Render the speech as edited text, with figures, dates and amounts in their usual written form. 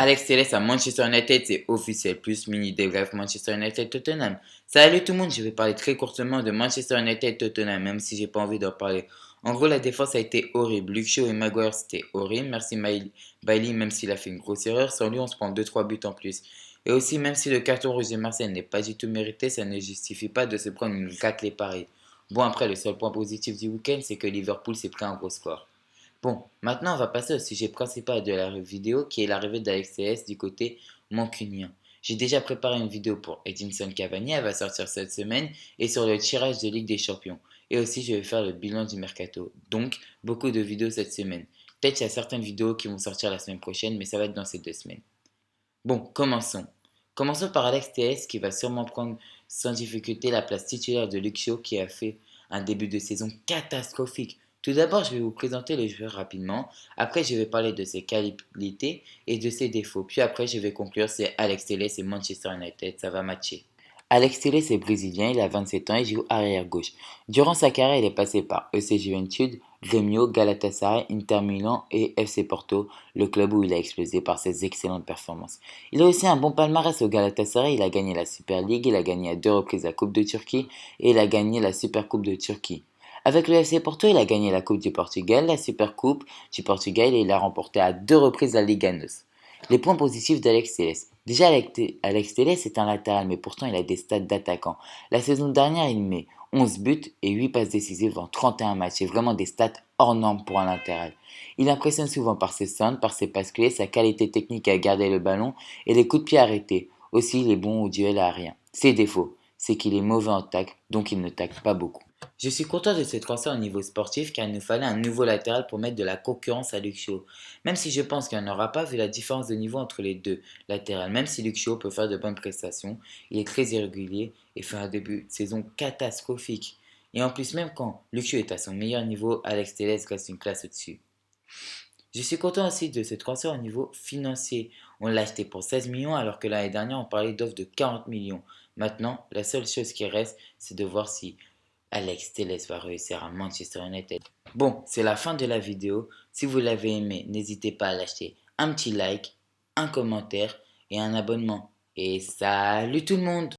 Alex Telles à Manchester United, c'est officiel. Plus mini débrief Manchester United Tottenham. Salut tout le monde, je vais parler très courtement de Manchester United Tottenham, même si j'ai pas envie d'en parler. En gros, la défense a été horrible. Luke Shaw et Maguire, c'était horrible. Merci Bailey, même s'il a fait une grosse erreur. Sans lui, on se prend 2-3 buts en plus. Et aussi, même si le carton rouge de Marseille n'est pas du tout mérité, ça ne justifie pas de se prendre une raclée pareille. Bon, après, le seul point positif du week-end, c'est que Liverpool s'est pris un gros score. Bon, maintenant on va passer au sujet principal de la vidéo qui est l'arrivée d'Alex Telles du côté mancunien. J'ai déjà préparé une vidéo pour Edinson Cavani, elle va sortir cette semaine, et sur le tirage de Ligue des Champions. Et aussi je vais faire le bilan du mercato. Donc, beaucoup de vidéos cette semaine. Peut-être qu'il y a certaines vidéos qui vont sortir la semaine prochaine, mais ça va être dans ces 2 semaines. Bon, commençons. Commençons par Alex Telles qui va sûrement prendre sans difficulté la place titulaire de Luke Shaw qui a fait un début de saison catastrophique. Tout d'abord, je vais vous présenter le joueur rapidement. Après, je vais parler de ses qualités et de ses défauts. Puis après, je vais conclure, c'est Alex Telles et Manchester United. Ça va matcher. Alex Telles est brésilien, il a 27 ans et joue arrière gauche. Durant sa carrière, il est passé par EC Juventude, Grêmio, Galatasaray, Inter Milan et FC Porto, le club où il a explosé par ses excellentes performances. Il a aussi un bon palmarès au Galatasaray, il a gagné la Super League, il a gagné à 2 reprises la Coupe de Turquie et il a gagné la Super Coupe de Turquie. Avec le FC Porto, il a gagné la Coupe du Portugal, la Super Coupe du Portugal et il a remporté à 2 reprises la Liga NOS. Les points positifs d'Alex Telles. Déjà, Alex Telles est un latéral, mais pourtant il a des stats d'attaquant. La saison dernière, il met 11 buts et 8 passes décisives en 31 matchs. C'est vraiment des stats hors normes pour un latéral. Il impressionne souvent par ses centres, par ses passes clés, sa qualité technique à garder le ballon et les coups de pied arrêtés. Aussi, il est bon au duel aérien. Ses défauts, c'est qu'il est mauvais en tacle, donc il ne tacle pas beaucoup. Je suis content de ce transfert au niveau sportif car il nous fallait un nouveau latéral pour mettre de la concurrence à Luke Shaw. Même si je pense qu'il n'y en aura pas vu la différence de niveau entre les deux latérales. Même si Luke Shaw peut faire de bonnes prestations, il est très irrégulier et fait un début de saison catastrophique. Et en plus, même quand Luke Shaw est à son meilleur niveau, Alex Telles reste une classe au-dessus. Je suis content aussi de ce transfert au niveau financier. On l'a acheté pour 16 millions alors que l'année dernière on parlait d'offres de 40 millions. Maintenant, la seule chose qui reste, c'est de voir si Alex Telles va réussir à Manchester United. Bon, c'est la fin de la vidéo. Si vous l'avez aimé, n'hésitez pas à lâcher un petit like, un commentaire et un abonnement. Et salut tout le monde!